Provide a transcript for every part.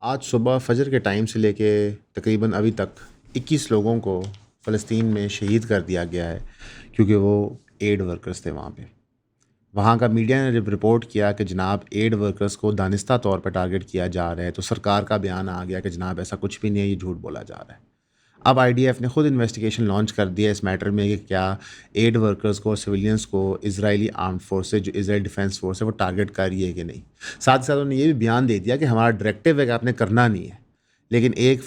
आज सुबह फजर के टाइम से लेके तकरीबन अभी तक 21 लोगों को फ़लस्तीन में शहीद कर दिया गया है क्योंकि वो एड वर्कर्स थे वहाँ पे। वहाँ का मीडिया ने जब रिपोर्ट किया कि जनाब एड वर्कर्स को दानिस्ता तौर पर टारगेट किया जा रहा है, तो सरकार का बयान आ गया कि जनाब ऐसा कुछ भी नहीं है, ये झूठ बोला जा रहा है। अब आईडीएफ ने खुद इन्वेस्टिगेशन लॉन्च कर दिया इस मैटर में कि क्या एड वर्कर्स को, सिविलियंस को इजरायली आर्म्ड फोर्सेज, जो इसराइल डिफेंस फोर्स है, वो टारगेट कर रही है कि नहीं। साथ ही साथ उन्होंने ये भी बयान दे दिया कि हमारा डायरेक्टिव है कि आपने करना नहीं है, लेकिन एक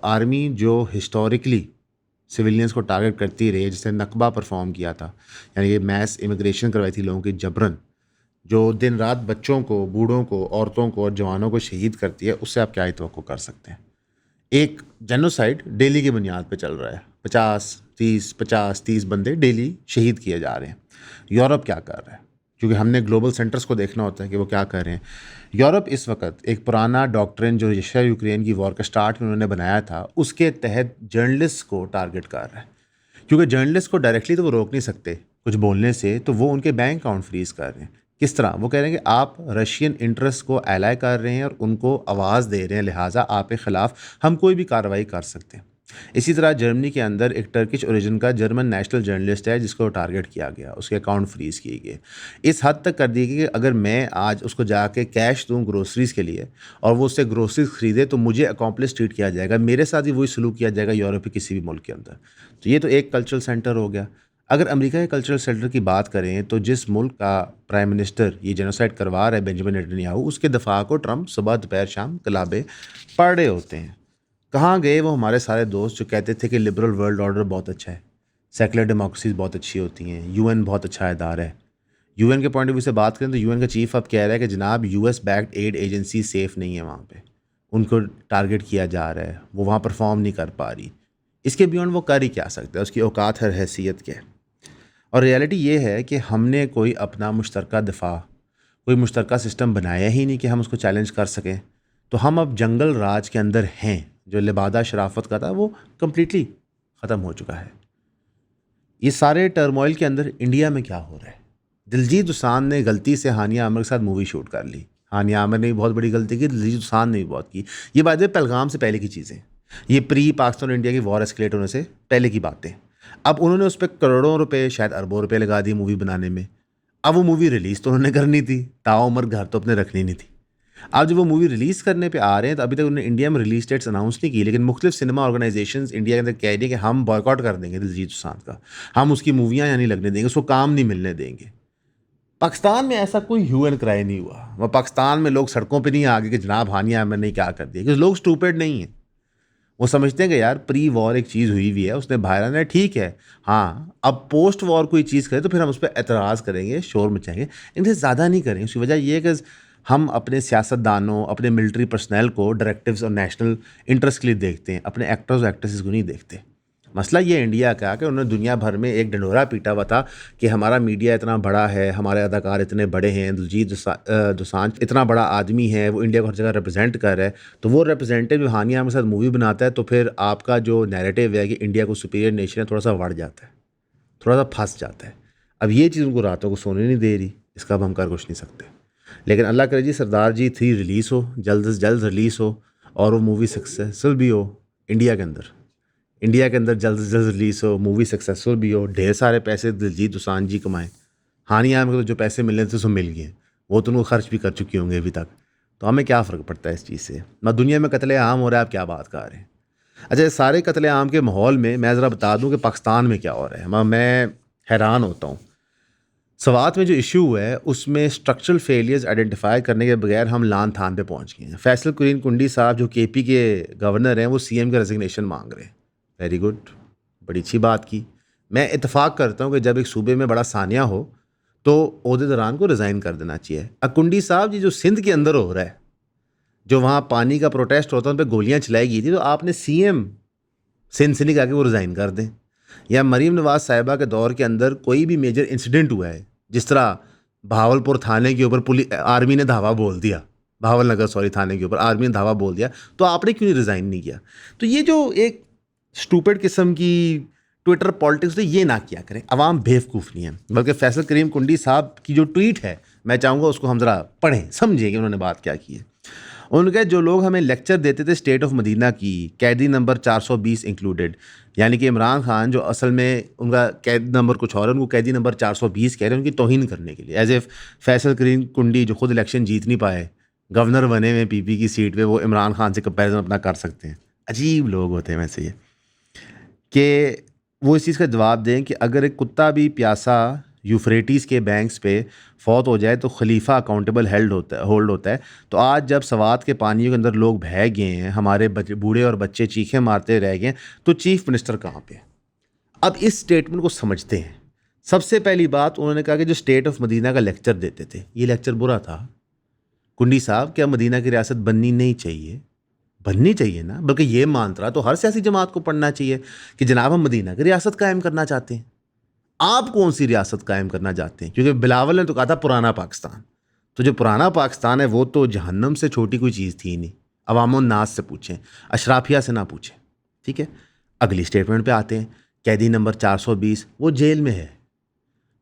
आर्मी जो हिस्टोरिकली सिविलियंस को टारगेट करती रही है, जिसने नकबा परफॉर्म किया था, यानी कि मैस इमिग्रेशन करवाई थी लोगों की जबरन, जो दिन रात बच्चों को, बूढ़ों को, औरतों को और जवानों को शहीद करती है, उससे आप क्या ही तवक्को कर सकते हैं। एक जेनोसाइड डेली की बुनियाद पे चल रहा है। 50-30 बंदे डेली शहीद किए जा रहे हैं। यूरोप क्या कर रहा है? क्योंकि हमने ग्लोबल सेंटर्स को देखना होता है कि वो क्या कर रहे हैं। यूरोप इस वक्त एक पुराना डॉक्ट्रिन जो रशिया यूक्रेन की वॉर के स्टार्ट में उन्होंने बनाया था, उसके तहत जर्नलिस्ट को टारगेट कर रहा है। क्योंकि जर्नलिस्ट को डायरेक्टली तो वो रोक नहीं सकते कुछ बोलने से, तो वो उनके बैंक अकाउंट फ्रीज कर रहे हैं। किस तरह? वो कह रहे हैं कि आप रशियन इंटरेस्ट को एलाय कर रहे हैं और उनको आवाज़ दे रहे हैं, लिहाजा आपके ख़िलाफ़ हम कोई भी कार्रवाई कर सकते हैं। इसी तरह जर्मनी के अंदर एक टर्किश ओरिजिन का जर्मन नेशनल जर्नलिस्ट है जिसको टारगेट किया गया, उसके अकाउंट फ्रीज़ किए गए। इस हद तक कर दी गई कि अगर मैं आज उसको जाके कैश दूँ ग्रोसरीज़ के लिए और वो उससे ग्रोसरीज ख़रीदे, तो मुझे अकॉम्प्लिस ट्रीट किया जाएगा, मेरे साथ ही वही सलूक किया जाएगा यूरोप के किसी भी मुल्क के अंदर। तो ये तो एक कल्चरल सेंटर हो गया। अगर अमेरिका के कल्चरल सेंटर की बात करें, तो जिस मुल्क का प्राइम मिनिस्टर ये जेनोसाइड करवा रहा है, बेंजामिन नेतन्याहू, उसके दफा को ट्रंप सुबह दोपहर शाम कलाबे पढ़ रहे होते हैं। कहाँ गए वो हमारे सारे दोस्त जो कहते थे कि लिबरल वर्ल्ड ऑर्डर बहुत अच्छा है, सेकुलर डेमोक्रेसीज बहुत अच्छी होती हैं, यूएन बहुत अच्छा इदारा है। यूएन के पॉइंट ऑफ व्यू से बात करें तो यूएन का चीफ अब कह रहा है कि जनाब US backed ad agency safe नहीं है, वहाँ पे उनको टारगेट किया जा रहा है, वो वहाँ परफॉर्म नहीं कर पा रही। इसके बियॉन्ड वो कर ही क्या सकता है, उसकी औकात हर हैसियत क्या है। और रियलिटी ये है कि हमने कोई अपना मुश्तरका दिफा, कोई मुश्तरका सिस्टम बनाया ही नहीं कि हम उसको चैलेंज कर सकें। तो हम अब जंगल राज के अंदर हैं। जो लिबादा शराफत का था वो कम्प्लीटली ख़त्म हो चुका है। ये सारे टर्मोइल के अंदर इंडिया में क्या हो रहा है? दिलजीत दोसांझ ने गलती से हानिया आमिर के साथ मूवी शूट कर ली। हानिया आमिर ने भी बहुत बड़ी गलती की, दिलजीत दोसांझ ने भी बहुत की। ये बातें पहलगाम से पहले की चीज़ें, ये प्री पाकिस्तान और इंडिया की वॉर एस्केलेट होने से पहले की बातें। अब उन्होंने उस पर करोड़ों रुपए, शायद अरबों रुपए लगा दिए मूवी बनाने में। अब वो मूवी रिलीज़ तो उन्होंने करनी थी, ताउम्र घर तो अपने रखनी नहीं थी। अब जब वो मूवी रिलीज़ करने पे आ रहे हैं, तो अभी तक उन्होंने इंडिया में रिलीज डेट्स अनाउंस नहीं की, लेकिन मुख्तलिफ सिनेमा ऑर्गेनाइजेशंस इंडिया के अंदर कह रही है कि हम बॉयकॉट कर देंगे दिलजीत दोसांझ का, हम उसकी मूवियाँ यहाँ नहीं लगने देंगे, उसको काम नहीं मिलने देंगे। पाकिस्तान में ऐसा कोई ह्यू एंड क्राई नहीं हुआ। वह पाकिस्तान में लोग सड़कों पे नहीं आ गए कि जनाब हानिया आमिर ने क्या कर दिया, क्योंकि लोग स्टूपिड नहीं हैं। वो समझते हैं कि यार प्री वॉर एक चीज़ हुई हुई है, उसने बाहर आना है, ठीक है। हाँ, अब पोस्ट वॉर कोई चीज़ करे तो फिर हम उस पर एतराज़ करेंगे, शोर मचाएंगे, इनसे ज़्यादा नहीं करेंगे। उसकी वजह यह है कि हम अपने सियासतदानों, अपने मिलिट्री पर्सनल को डायरेक्टिव्स और नेशनल इंटरेस्ट के लिए देखते हैं, अपने एक्टर्स और एक्ट्रेसेस को नहीं देखते। मसला ये इंडिया का कि उन्होंने दुनिया भर में एक ढंढोरा पीटा हुआ था कि हमारा मीडिया इतना बड़ा है, हमारे अदाकार इतने बड़े हैं, दिलजीत दोसांझ इतना बड़ा आदमी है, वो इंडिया को हर जगह रिप्रेजेंट कर रहा है। तो वो रिप्रेजेंटेटिव हानिया के साथ मूवी बनाता है, तो फिर आपका जो नैरेटिव है कि इंडिया को सुपीरियर नेशन है, थोड़ा सा बढ़ जाता है, थोड़ा सा फंस जाता है। अब ये चीज़ उनको रातों को सोने नहीं दे रही, इसका अब हम कर कुछ नहीं सकते। लेकिन अल्लाह करे जी सरदार जी 3 रिलीज़ हो, जल्द से जल्द रिलीज़ हो, और वो मूवी सक्सेसफुल भी हो इंडिया के अंदर। इंडिया के अंदर जल्द से जल्द रिलीज़ हो, मूवी सक्सेसफुल भी हो, ढेर सारे पैसे दिलजीत दोसांझ जी कमाएँ। हानिया आमिर को तो जो पैसे मिलने थे सो मिल गए, वो तो उनको खर्च भी कर चुकी होंगे अभी तक। तो हमें क्या फ़र्क पड़ता है इस चीज़ से? ना दुनिया में कत्ले-आम हो रहा है, आप क्या बात कर रहे हैं? अच्छा, इस सारे कत्ले-आम के माहौल में मैं ज़रा बता दूँ कि पाकिस्तान में क्या हो रहा है। मैं हैरान होता हूँ। स्वात में जो इशू है, उसमें स्ट्रक्चरल फेलियर्स आइडेंटिफाई करने के बगैर हम लान थान पे पहुँच गए हैं। फैसल कुरैन कुंडी साहब जो केपी के गवर्नर हैं, वो सीएम का रेजिग्नेशन मांग रहे हैं। वेरी गुड, बड़ी अच्छी बात की। मैं इत्तेफाक करता हूँ कि जब एक सूबे में बड़ा सानिया हो तो ओहदेदारान को रिज़ाइन कर देना चाहिए। कुंडी साहब जी, जो सिंध के अंदर हो रहा है, जो वहाँ पानी का प्रोटेस्ट होता है, उन पर गोलियाँ चलाई गई थी, तो आपने सीएम सिंध से नहीं कहा कि वो रिज़ाइन कर दें। या मरीम नवाज साहिबा के दौर के अंदर कोई भी मेजर इंसिडेंट हुआ है, जिस तरह बहावलपुर थाने के ऊपर पुलिस आर्मी ने धावा बोल दिया, बहावल नगर सॉरी थाने के ऊपर आर्मी ने धावा बोल दिया, तो आपने क्यों नहीं रिज़ाइन नहीं किया? तो ये जो एक स्टूपिड किस्म की ट्विटर पॉलिटिक्स, तो ये ना किया करें। अवाम बेवकूफ़ नहीं है। बल्कि फैसल करीम कुंडी साहब की जो ट्वीट है, मैं चाहूँगा उसको हम ज़रा पढ़ें, समझें कि उन्होंने बात क्या की है। उन्होंने कहा जो लोग हमें लेक्चर देते थे स्टेट ऑफ मदीना की, कैदी नंबर 420 इंक्लूडेड, यानी कि इमरान खान जो असल में उनका कैद नंबर कुछ और है, उनको कैदी नंबर 420 कह रहे हैं उनकी तौहीन करने के लिए। एज एफ फैसल करीम कुंडी जो खुद इलेक्शन जीत नहीं पाए, गवर्नर बने हुए पीपी की सीट पे, वो इमरान खान से कंपैरिजन अपना कर सकते हैं। अजीब लोग होते हैं वैसे ये, कि वो इस चीज़ का जवाब दें कि अगर एक कुत्ता भी प्यासा यूफ्रेटिस के बैंक्स पे फौत हो जाए तो खलीफा अकाउंटेबल होल्ड होता है। तो आज जब सवात के पानियों के अंदर लोग बह गए हैं, हमारे बूढ़े और बच्चे चीखें मारते रह गए हैं, तो चीफ मिनिस्टर कहाँ पे है? अब इस स्टेटमेंट को समझते हैं। सबसे पहली बात उन्होंने कहा कि जो स्टेट ऑफ मदीना का लेक्चर देते थे, ये लेक्चर बुरा था। कुंडी साहब, क्या मदीना की रियासत बननी नहीं चाहिए? बननी चाहिए ना, बल्कि ये मानता तो हर सियासी जमात को पढ़ना चाहिए कि जनाब हम मदीना की रियासत कायम करना चाहते हैं। आप कौन सी रियासत कायम करना चाहते हैं? क्योंकि बिलावल ने तो कहा था पुराना पाकिस्तान, तो जो पुराना पाकिस्तान है वो तो जहन्नम से छोटी कोई चीज़ थी नहीं। अवामुन नास से पूछें, अशराफिया से ना पूछें। ठीक है, अगली स्टेटमेंट पे आते हैं। कैदी नंबर 420 वो जेल में है,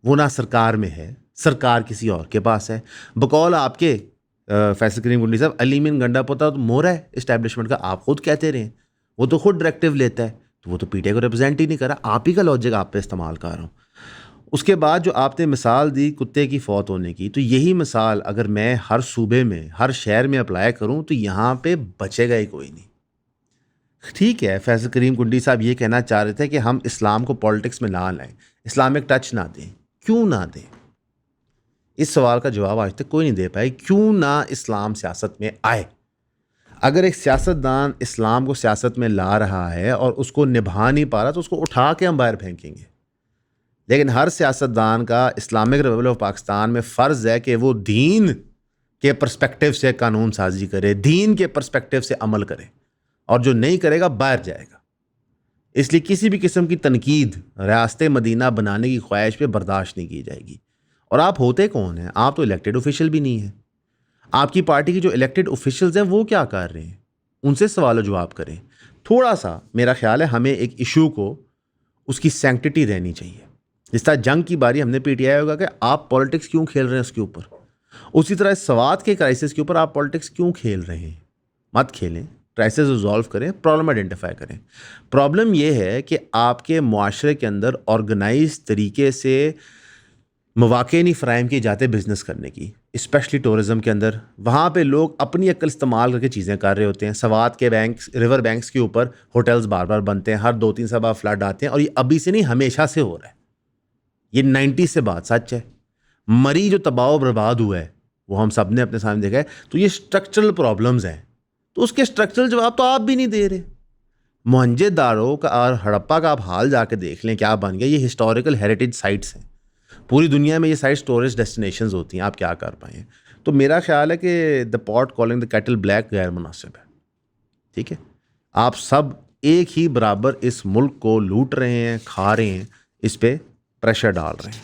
वो ना सरकार में है, सरकार किसी और के पास है। बकौल आपके फैसल करीम कुंडी साहब, अलीमिन गंडापोता तो मोहरा है इस्टेब्लिशमेंट का, आप खुद कहते रहे, वो तो खुद डायरेक्टिव लेता है, तो वो तो पीटीआई को रिप्रेजेंट ही नहीं कर रहा। आप ही का लॉजिक आप पे इस्तेमाल कर रहा हूँ। उसके बाद जो आपने मिसाल दी कुत्ते की फौत होने की, तो यही मिसाल अगर मैं हर सूबे में, हर शहर में अप्लाई करूँ तो यहाँ पे बचेगा ही कोई नहीं। ठीक है, फैसल करीम कुंडी साहब ये कहना चाह रहे थे कि हम इस्लाम को पॉलिटिक्स में ना लाएं, इस्लामिक टच ना दें। क्यों ना दें? इस सवाल का जवाब आज तक कोई नहीं दे पाए। क्यों ना इस्लाम सियासत में आए? अगर एक सियासतदान इस्लाम को सियासत में ला रहा है और उसको निभा नहीं पा रहा, तो उसको उठा के हम बाहर फेंकेंगे। लेकिन हर सियासतदान का इस्लामिक रिपब्लिक ऑफ पाकिस्तान में फ़र्ज़ है कि वो दीन के पर्सपेक्टिव से कानून साजी करे, दीन के पर्सपेक्टिव से अमल करे, और जो नहीं करेगा बाहर जाएगा। इसलिए किसी भी किस्म की तनकीद रियासत मदीना बनाने की ख्वाहिश पे बर्दाश्त नहीं की जाएगी। और आप होते कौन हैं? आप तो इलेक्टेड ऑफिशियल भी नहीं हैं। आपकी पार्टी की जो इलेक्टेड ऑफिशियल्स हैं वो क्या कर रहे हैं? उनसे सवाल जवाब करें। थोड़ा सा मेरा ख्याल है हमें एक इशू को उसकी सैंक्टिटी रहनी चाहिए। जिस तरह जंग की बारी हमने पीटीआई होगा कि आप पॉलिटिक्स क्यों खेल रहे हैं उसके ऊपर, उसी तरह सवात के क्राइसिस के ऊपर आप पॉलिटिक्स क्यों खेल रहे हैं? मत खेलें। क्राइसिस रिजॉल्व करें, प्रॉब्लम आइडेंटिफाई करें। प्रॉब्लम यह है कि आपके मुआशरे के अंदर ऑर्गेनाइज तरीके से मौके नहीं फ़राहम किए जाते बिज़नेस करने की, स्पेशली टूरिज़म के अंदर। वहाँ पे लोग अपनी अक्ल इस्तेमाल करके चीज़ें कर रहे होते हैं। सवात के बैंक्स, रिवर बैंक्स के ऊपर होटल्स बार बार बनते हैं, हर 2-3 साल बाद फ्लड आते हैं, और ये अभी से नहीं हमेशा से हो रहा है। ये 90 से बात सच है। मरी जो तबाह बर्बाद हुआ है वो हम सब ने अपने सामने देखा है। तो ये स्ट्रक्चरल प्रॉब्लम्स हैं, तो उसके स्ट्रक्चरल जवाब तो आप भी नहीं दे रहे। मोहनजोदारो का और हड़प्पा का आप हाल जाके देख लें क्या बन गया। ये हिस्टोरिकल हेरिटेज साइट्स हैं, पूरी दुनिया में ये साइट स्टोरेज डेस्टिनेशंस होती हैं। आप क्या कर पाए? तो मेरा ख्याल है कि the pot calling the cattle black गैर मुनासिब है। ठीक है, आप सब एक ही बराबर इस मुल्क को लूट रहे हैं, खा रहे हैं, इस पर प्रेशर डाल रहे हैं।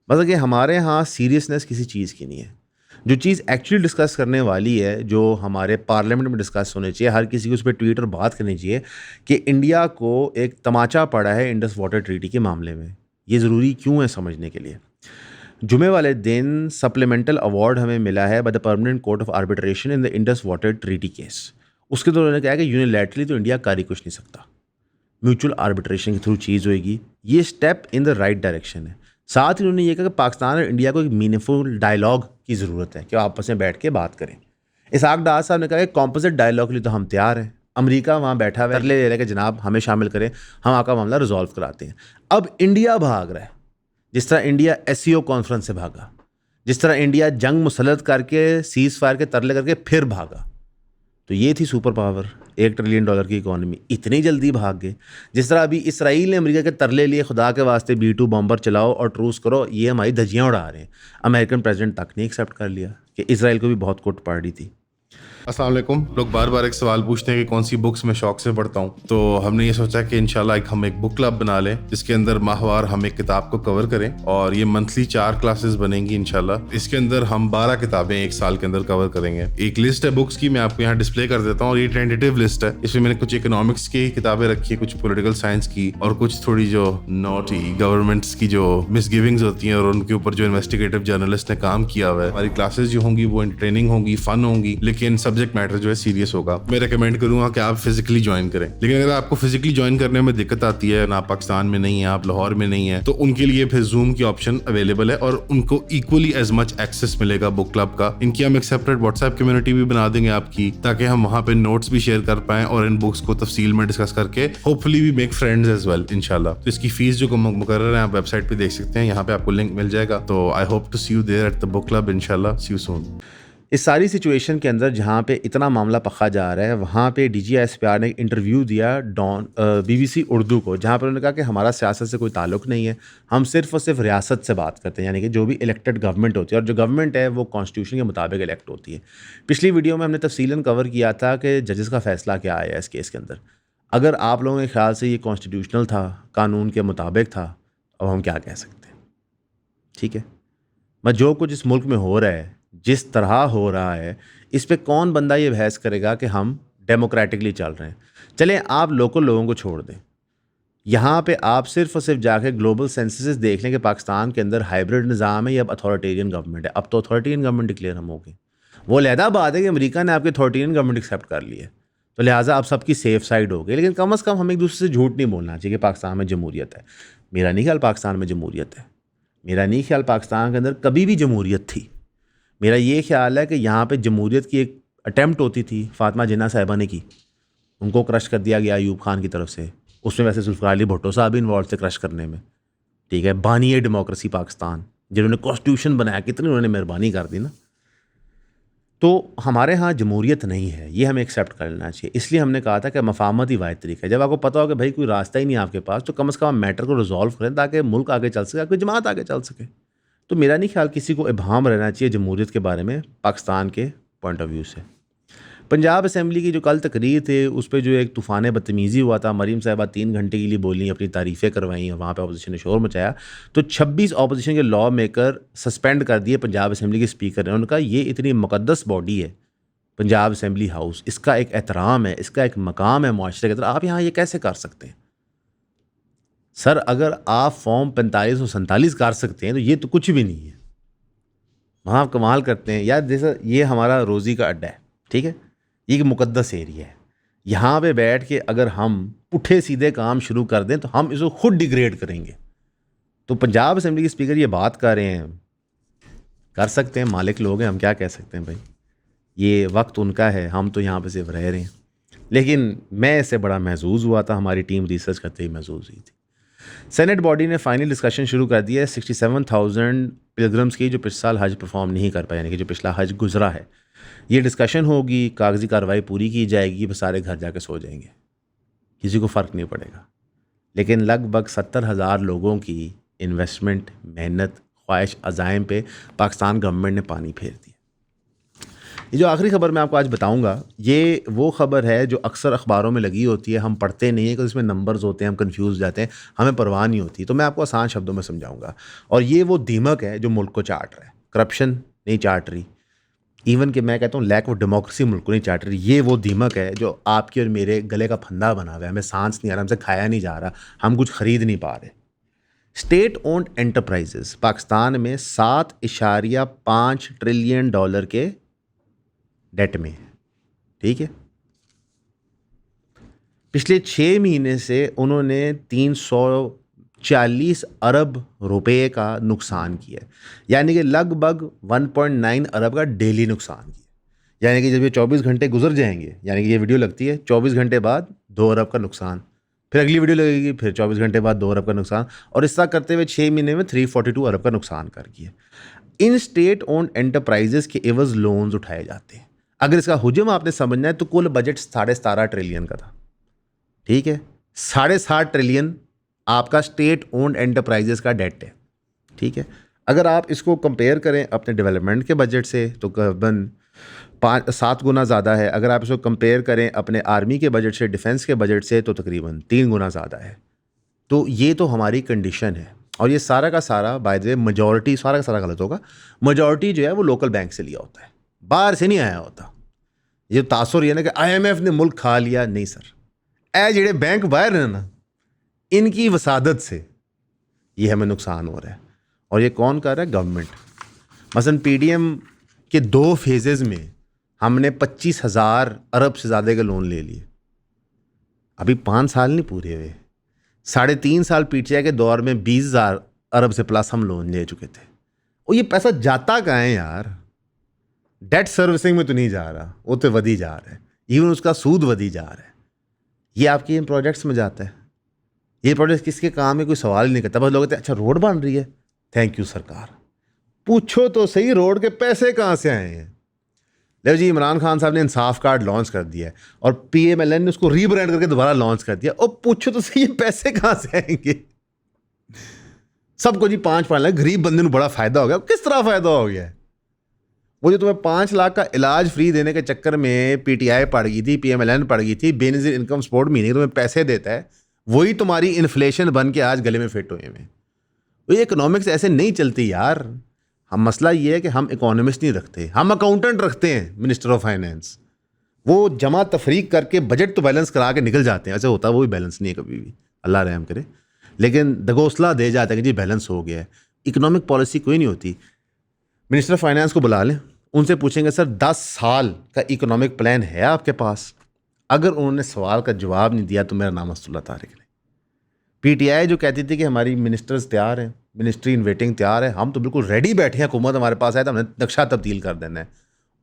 मतलब कि हमारे यहाँ सीरियसनेस किसी चीज़ की नहीं है। जो चीज़ एक्चुअली डिस्कस करने वाली है, जो हमारे पार्लियामेंट में डिस्कस होनी चाहिए, हर किसी को उस पर ट्वीट और बात करनी चाहिए कि इंडिया को एक तमाचा पड़ा है इंडस वाटर ट्रीटी के मामले में। ये ज़रूरी क्यों है समझने के लिए। जुमे वाले दिन सप्लीमेंटल अवार्ड हमें मिला है by the permanent court of arbitration in the Indus water treaty case. उसके दौरान उन्होंने कहा कि यूनिलैटरली तो इंडिया कर ही कुछ नहीं सकता, म्यूचुअल आर्बिट्रेशन के थ्रू चीज़ होएगी। ये step in the right direction है। साथ ही उन्होंने ये कहा कि पाकिस्तान और इंडिया को एक मीनिंगफुल डायलॉग की ज़रूरत है कि आपस में बैठ के बात करें। इसहाक डार साहब ने कहा कि कॉम्पोजिट डायलॉग के लिए तो हम तैयार हैं। अमेरिका वहाँ बैठा हुआ है, तरले ले रहा है कि जनाब हमें शामिल करें, हम आपका मामला रिजॉल्व कराते हैं। अब इंडिया भाग रहा है, जिस तरह इंडिया SCO कॉन्फ्रेंस से भागा, जिस तरह इंडिया जंग मुसल्लत करके सीज़ फायर के तरले करके फिर भागा। तो ये थी सुपर पावर, $1 ट्रिलियन की इकॉनमी, इतनी जल्दी भाग गए। जिस तरह अभी इसराइल ने अमेरिका के तरले लिए, खुदा के वास्ते B-2 बॉम्बर चलाओ और ट्रूस करो, ये हमारी धज्जियाँ उड़ा रहे हैं। अमेरिकन प्रेसिडेंट तक ने एक्सेप्ट कर लिया कि इसराइल को भी बहुत कुट पड़ रही थी। अस्सलाम वालेकुम। लोग बार बार एक सवाल पूछते हैं कि कौन सी बुक्स मैं शौक से पढ़ता हूँ, तो हमने ये सोचा कि इंशाल्लाह हम एक बुक क्लब बना लें जिसके अंदर माहवार हम एक किताब को कवर करें और ये मंथली 4 क्लासेस बनेंगी इंशाल्लाह। इसके अंदर हम 12 किताबें एक साल के अंदर कवर करेंगे। एक लिस्ट है बुक्स की, मैं आपको यहाँ डिस्प्ले कर देता हूँ और ये टेंटेटिव लिस्ट है। इसमें मैंने कुछ इकोनॉमिक्स की किताबें रखी है, कुछ पॉलिटिकल साइंस की और कुछ थोड़ी जो नॉटी गवर्नमेंट्स की जो मिसगिविंग्स होती हैं और उनके ऊपर जो इन्वेस्टिगेटिव जर्नलिस्ट ने काम किया हुआ है। हमारी क्लासेस जो होंगी वो एंटरटेनिंग होंगी, फन होंगी, लेकिन सब्जेक्ट मैटर जो है सीरियस होगा। मैं रेकमेंड करूंगा कि आप फिजिकली ज्वाइन करें। लेकिन अगर आपको फिजिकली ज्वाइन करने में दिक्कत आती है, ना पाकिस्तान में नहीं है, आप लाहौर में नहीं है, तो उनके लिए फिर जूम की ऑप्शन अवेलेबल है और उनको इक्वली एज मच एक्सेस मिलेगा बुक क्लब का। इनकी हम एक सेपरेट व्हाट्सएप कम्युनिटी भी बना देंगे आपकी, ताकि हम वहां पे नोट्स भी शेयर कर पाएं और इन बुक्स को तफसील में डिस्कस करके hopefully we make friends as well इंशाल्लाह। तो इसकी फीस जो मुकर्रर है आप वेबसाइट पे देख सकते हैं, यहाँ पे आपको लिंक मिल जाएगा। तो I hope to see you there at the book club इंशाल्लाह। See you soon. इस सारी सिचुएशन के अंदर जहाँ पे इतना मामला पखा जा रहा है, वहाँ पे DGISPR ने एक इंटरव्यू दिया BBC उर्दू को, जहाँ पर उन्होंने कहा कि हमारा सियासत से कोई ताल्लुक नहीं है, हम सिर्फ और सिर्फ रियासत से बात करते हैं। यानी कि जो भी इलेक्टेड गवर्नमेंट होती है और जो गवर्नमेंट है वो कॉन्स्टिट्यूशन के मुताबिक इलेक्ट होती है। पिछली वीडियो में हमने तफसीलन कवर किया था कि जजेस का फ़ैसला क्या आया इस केस के अंदर। अगर आप लोगों के ख्याल से ये कॉन्स्टिट्यूशनल था, कानून के मुताबिक था, अब हम क्या कह सकते हैं? ठीक है, मैं जो कुछ इस मुल्क में हो रहा है, जिस तरह हो रहा है, इस पे कौन बंदा ये बहस करेगा कि हम डेमोक्रेटिकली चल रहे हैं? चलें आप लोकल लोगों को छोड़ दें, यहाँ पे आप सिर्फ और सिर्फ जाके ग्लोबल सेंसस देख लें कि पाकिस्तान के अंदर हाइब्रिड निज़ाम है या अब अथॉरिटेरियन गवर्नमेंट है। अब तो अथॉरिटेरियन गवर्नमेंट डिक्लेयर हम हो गए। वो अलहदा बात है कि अमेरिका ने आपकी अथॉरिटेरियन गवर्नमेंट एक्सेप्ट कर ली है, तो लिहाजा आप सबकी सेफ साइड हो गई। लेकिन कम अज़ कम हमें एक दूसरे से झूठ नहीं बोलना चाहिए कि पाकिस्तान में जमहूरियत है। मेरा नहीं ख्याल पाकिस्तान में जमहूरियत है, मेरा नहीं ख्याल पाकिस्तान के अंदर कभी भी जमहूरियत थी। मेरा ये ख्याल है कि यहाँ पे जमहूरियत की एक अटैम्प्ट होती थी, फातिमा जिन्ना साहिबा ने की, उनको क्रश कर दिया गया अयूब खान की तरफ से। उसमें वैसे जुल्फ़िकार अली भुट्टो साहब भी इन्वॉल्व थे क्रश करने में। ठीक है, बानी डेमोक्रेसी पाकिस्तान, जिन्होंने कॉन्स्टिट्यूशन बनाया, कितनी उन्होंने मेहरबानी कर दी ना। तो हमारे यहाँ जमहूरियत नहीं है, ये हमें एक्सेप्ट कर लेना चाहिए। इसलिए हमने कहा था कि मफाहमत ही वाहिद तरीका है। जब आपको पता हो कि भाई कोई रास्ता ही नहीं है आपके पास, तो कम से कम मैटर को रिजॉल्व करें ताकि मुल्क आगे चल सके, आपकी जमात आगे चल सके। तो मेरा नहीं ख्याल किसी को इब्हाम रहना चाहिए जमहूरियत के बारे में पाकिस्तान के पॉइंट ऑफ व्यू से। पंजाब असेंबली की जो कल तकरीर थे, उस पर जो एक तूफ़ान बदतमीज़ी हुआ था, मरीम साहिबा 3 घंटे के लिए बोली, अपनी तारीफ़ें करवाई और वहाँ पे अपोजिशन ने शोर मचाया, तो 26 अपोजिशन के लॉ मेकर सस्पेंड कर दिए पंजाब असेंबली के स्पीकर ने। उन्होंने कहा ये इतनी मुक़द्दस बॉडी है पंजाब असेंबली हाउस, इसका एक एहतराम है, इसका एक मकाम है माशरे के अंदर, आप यहाँ ये कैसे कर सकते हैं? सर अगर आप फॉर्म 45 और 47 कर सकते हैं तो ये तो कुछ भी नहीं है। वहाँ आप कमाल करते हैं यार। जैसा ये हमारा रोज़ी का अड्डा है, ठीक है, ये एक मुकद्दस एरिया है। यहाँ पे बैठ के अगर हम पुठे सीधे काम शुरू कर दें तो हम इसको खुद डिग्रेड करेंगे। तो पंजाब असेंबली के स्पीकर ये बात कर रहे हैं, कर सकते हैं, मालिक लोग हैं, हम क्या कह सकते हैं भाई, ये वक्त उनका है, हम तो यहाँ पे सिर्फ रह रहे हैं। लेकिन मैं इससे बड़ा महसूस हुआ था, हमारी टीम रिसर्च करते ही महसूस हुई थी। सेनेट बॉडी ने फाइनल डिस्कशन शुरू कर दिया है 67,000 पिलग्रम्स की जो पिछले साल हज परफॉर्म नहीं कर पाए, यानी कि जो पिछला हज गुजरा है। ये डिस्कशन होगी, कागजी कार्रवाई पूरी की जाएगी, बस सारे घर जाके सो जाएंगे, किसी को फ़र्क नहीं पड़ेगा। लेकिन लगभग 70,000 लोगों की इन्वेस्टमेंट, मेहनत, ख्वाहिश, अज़ाइम पे पाकिस्तान गवर्नमेंट ने पानी फेर दिया। ये जो आखिरी खबर मैं आपको आज बताऊंगा, ये वो खबर है जो अक्सर अखबारों में लगी होती है, हम पढ़ते नहीं हैं क्योंकि इसमें नंबर्स होते हैं, हम कंफ्यूज हो जाते हैं, हमें परवाह नहीं होती। तो मैं आपको आसान शब्दों में समझाऊंगा। और ये वो दीमक है जो मुल्क को चाट रहा है। करप्शन नहीं चाट रही, इवन कि मैं कहता हूँ लैक ऑफ डेमोक्रेसी मुल्क को नहीं चाट रही। ये वो दीमक है जो आपके और मेरे गले का फंदा बना हुआ है, हमें सांस नहीं आ रहा, हमसे खाया नहीं जा रहा, हम कुछ ख़रीद नहीं पा रहे। स्टेट ओन्ड एंटरप्राइजेस पाकिस्तान में $7.5 ट्रिलियन के डेट में है, ठीक है। पिछले 6 महीने से उन्होंने 340 अरब रुपए का नुकसान किया, यानी कि लगभग 1.9 अरब का डेली नुकसान किया। यानी कि जब ये 24 घंटे गुजर जाएंगे, यानी कि ये वीडियो लगती है 24 घंटे बाद 2 अरब का नुकसान, फिर अगली वीडियो लगेगी, फिर 24 घंटे बाद 2 अरब का नुकसान, और इस तरह करते हुए 6 महीने में 342 अरब का नुकसान कर दिया। इन स्टेट ओन्ड एंटरप्राइजेस के एवज लोन्स उठाए जाते हैं। अगर इसका हुजम आपने समझना है तो कुल बजट 17.5 ट्रिलियन का था, ठीक है। 7.5 ट्रिलियन आपका स्टेट ओन्ड एंटरप्राइजेस का डेट है, ठीक है। अगर आप इसको कंपेयर करें अपने डेवलपमेंट के बजट से तो करीबन 7 गुना ज़्यादा है। अगर आप इसको कंपेयर करें अपने आर्मी के बजट से, डिफेंस के बजट से, तो तकरीबन 3 गुना ज़्यादा है। तो ये तो हमारी कंडीशन है। और ये सारा का सारा बाय द वे मेजॉरिटी, सारा का सारा गलत होगा, मेजॉरिटी जो है वो लोकल बैंक से लिया होता है, बाहर से नहीं आया होता। ये तासुर ये ना कि IMF ने मुल्क खा लिया, नहीं सर। ए जेड़े बैंक बाहर हैं ना, इनकी वसादत से ये हमें नुकसान हो रहा है। और ये कौन कर रहा है? गवर्नमेंट। मसलन PDM के 2 फेजेज़ में हमने 25,000 अरब से ज़्यादा के लोन ले लिए। अभी 5 साल नहीं पूरे हुए, 3.5 साल PTI के दौर में 20,000 अरब से प्लस हम लोन ले चुके थे। और ये पैसा जाता कहाँ है यार? डेट सर्विसिंग में तो नहीं जा रहा, वो तो वधी जा रहा है, इवन उसका सूद वधी जा रहा है। ये आपके इन प्रोजेक्ट्स में जाता है। ये प्रोजेक्ट किसके काम है? कोई सवाल ही नहीं करता। बस लोग कहते हैं अच्छा रोड बन रही है, थैंक यू सरकार। पूछो तो सही रोड के पैसे कहाँ से आए हैं? ले जी, इमरान खान साहब ने इंसाफ कार्ड लॉन्च कर दिया है और PMLN ने उसको रीब्रांड करके दोबारा लॉन्च कर दिया। और पूछो तो सही ये पैसे कहाँ से आएंगे? सबको जी 5 लाख, गरीब बंदे को बड़ा फायदा हो गया। किस तरह फायदा हो गया है? वो जो तुम्हें 5 लाख का इलाज फ्री देने के चक्कर में PTI पड़ गई थी, PMLN पड़ गई थी, बेनजीर इनकम सपोर्ट महीने तुम्हें पैसे देता है, वही तुम्हारी इन्फ्लेशन बन के आज गले में फिट हुए हैं। ये इकोनॉमिक्स ऐसे नहीं चलती यार। हम मसला ये है कि हम इकोनॉमिस्ट नहीं रखते, हम अकाउंटेंट रखते हैं, मिनिस्टर ऑफ फाइनेंस। वो जमा तफरीक करके बजट तो बैलेंस करा के निकल जाते हैं। ऐसे होता वो भी बैलेंस नहीं है कभी भी, अल्लाह रहम करे। लेकिन दगोसला दे जाता है कि जी बैलेंस हो गया है। इकोनॉमिक पॉलिसी कोई नहीं होती। मिनिस्टर ऑफ फाइनेंस को बुला लें, उनसे पूछेंगे सर 10 साल का इकोनॉमिक प्लान है आपके पास? अगर उन्होंने सवाल का जवाब नहीं दिया तो मेरा नाम अब्दुल्ला तारिक नहीं। PTI जो कहती थी कि हमारी मिनिस्टर्स तैयार हैं, मिनिस्ट्री इन वेटिंग तैयार है, हम तो बिल्कुल रेडी बैठे हैं, हुकूमत हमारे पास आए तो हमने नक्शा तब्दील कर देना है।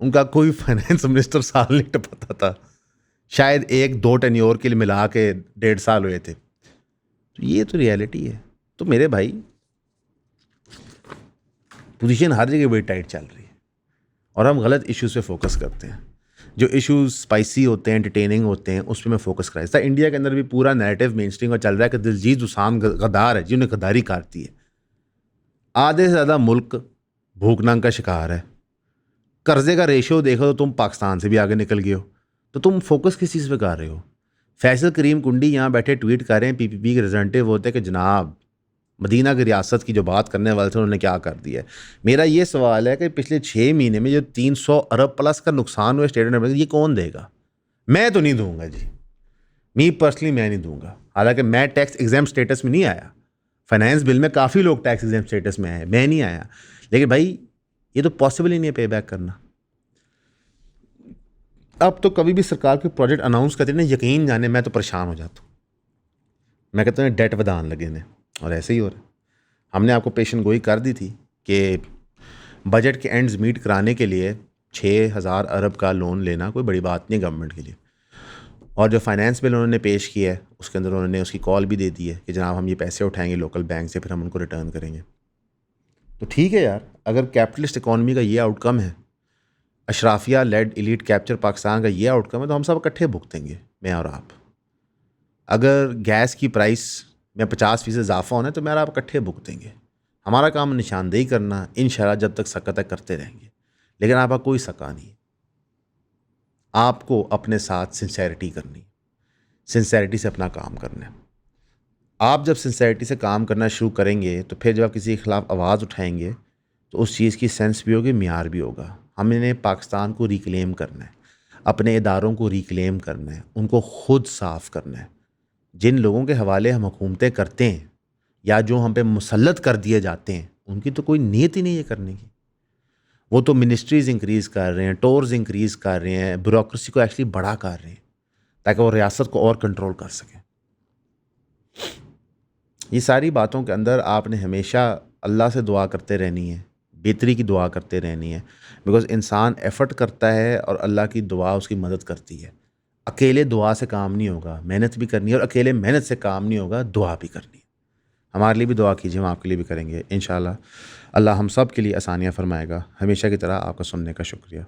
उनका कोई फाइनेंस मिनिस्टर साल नहीं टपता था, शायद 1-2 टेन्योर के लिए मिला के 1.5 साल हुए थे। तो ये तो रियलिटी है। तो मेरे भाई पोजीशन हर जगह बड़ी टाइट चल रही है और हम गलत इश्यूज पे फोकस करते हैं। जो इश्यूज स्पाइसी होते हैं, एंटरटेनिंग होते हैं, उस पर मैं फोकस कराई था। इंडिया के अंदर भी पूरा नैरेटिव मेन स्ट्रीम का चल रहा है कि दिलजीत दोसांझ गद्दार है, जिन्हें गद्दारी करती है। आधे से ज़्यादा मुल्क भूख नंग का शिकार है। कर्जे का रेशियो देखो तो तुम पाकिस्तान से भी आगे निकल गए हो। तो तुम फोकस किस चीज़ पे कर रहे हो? फैसल करीम कुंडी यहाँ बैठे ट्वीट कर रहे हैं, PPP के रिप्रेजेंटेटिव होते हैं कि जनाब मदीना की रियासत की जो बात करने वाले थे उन्होंने क्या कर दिया है। मेरा ये सवाल है कि पिछले 6 महीने में जो 300 अरब प्लस का नुकसान हुआ स्टेट गवर्नमेंट, ये कौन देगा? मैं तो नहीं दूंगा जी, मी पर्सनली मैं नहीं दूंगा। हालांकि मैं टैक्स एग्जाम स्टेटस में नहीं आया, फाइनेंस बिल में काफ़ी लोग टैक्स एग्जाम स्टेटस में आए, मैं नहीं आया। लेकिन भाई ये तो पॉसिबल ही नहीं है पे बैक करना। अब तो कभी भी सरकार के प्रोजेक्ट अनाउंस करते ना, यकीन जाने मैं तो परेशान हो जाता हूँ। मैं कहता हूँ डेट वधान लगे ने, और ऐसे ही हो रहा है। हमने आपको पेशन गोई कर दी थी कि बजट के एंड्स मीट कराने के लिए 6,000 अरब का लोन लेना कोई बड़ी बात नहीं गवर्नमेंट के लिए। और जो फाइनेंस बिल उन्होंने पेश किया है उसके अंदर उन्होंने उसकी कॉल भी दे दी है कि जनाब हम ये पैसे उठाएंगे लोकल बैंक से, फिर हम उनको रिटर्न करेंगे। तो ठीक है यार, अगर कैपिटलिस्ट इकॉनमी का ये आउटकम है, अशराफिया लेड एलीट कैप्चर पाकिस्तान का ये आउटकम है, तो हम सब इकट्ठे भुगतेंगे, मैं और आप। अगर गैस की प्राइस में 50% इजाफा होना है तो मैं और आप इकट्ठे भुगतेंगे। हमारा काम निशानदेही करना, इंशाल्लाह जब तक सकत है करते रहेंगे। लेकिन आपका कोई सका नहीं। आपको अपने साथ सिंसेरिटी करनी, सिंसेरिटी से अपना काम करना है। आप जब सिंसेरिटी से काम करना शुरू करेंगे तो फिर जब आप किसी के ख़िलाफ़ आवाज़ उठाएंगे तो उस चीज़ की सेंस भी होगी, म्यार भी होगा। हमने पाकिस्तान को रिक्लेम करना है, अपने इदारों को रिक्लेम करना है, उनको खुद साफ़ करना है। जिन लोगों के हवाले हम हुकूमतें करते हैं या जो हम पे मुसल्लत कर दिए जाते हैं, उनकी तो कोई नीयत ही नहीं है करने की। वो तो मिनिस्ट्रीज़ इंक्रीज़ कर रहे हैं, टोर्स इंक्रीज़ कर रहे हैं, ब्यूरोक्रेसी को एक्चुअली बड़ा कर रहे हैं ताकि वो रियासत को और कंट्रोल कर सकें। ये सारी बातों के अंदर आपने हमेशा अल्लाह से दुआ करते रहनी है, बेहतरी की दुआ करते रहनी है। बिकॉज़ इंसान एफ़र्ट करता है और अल्लाह की दुआ उसकी मदद करती है। अकेले दुआ से काम नहीं होगा, मेहनत भी करनी है, और अकेले मेहनत से काम नहीं होगा, दुआ भी करनी है। हमारे लिए भी दुआ कीजिए, हम आपके लिए भी करेंगे इंशाल्लाह। अल्लाह हम सब के लिए आसानियाँ फरमाएगा। हमेशा की तरह आपका सुनने का शुक्रिया।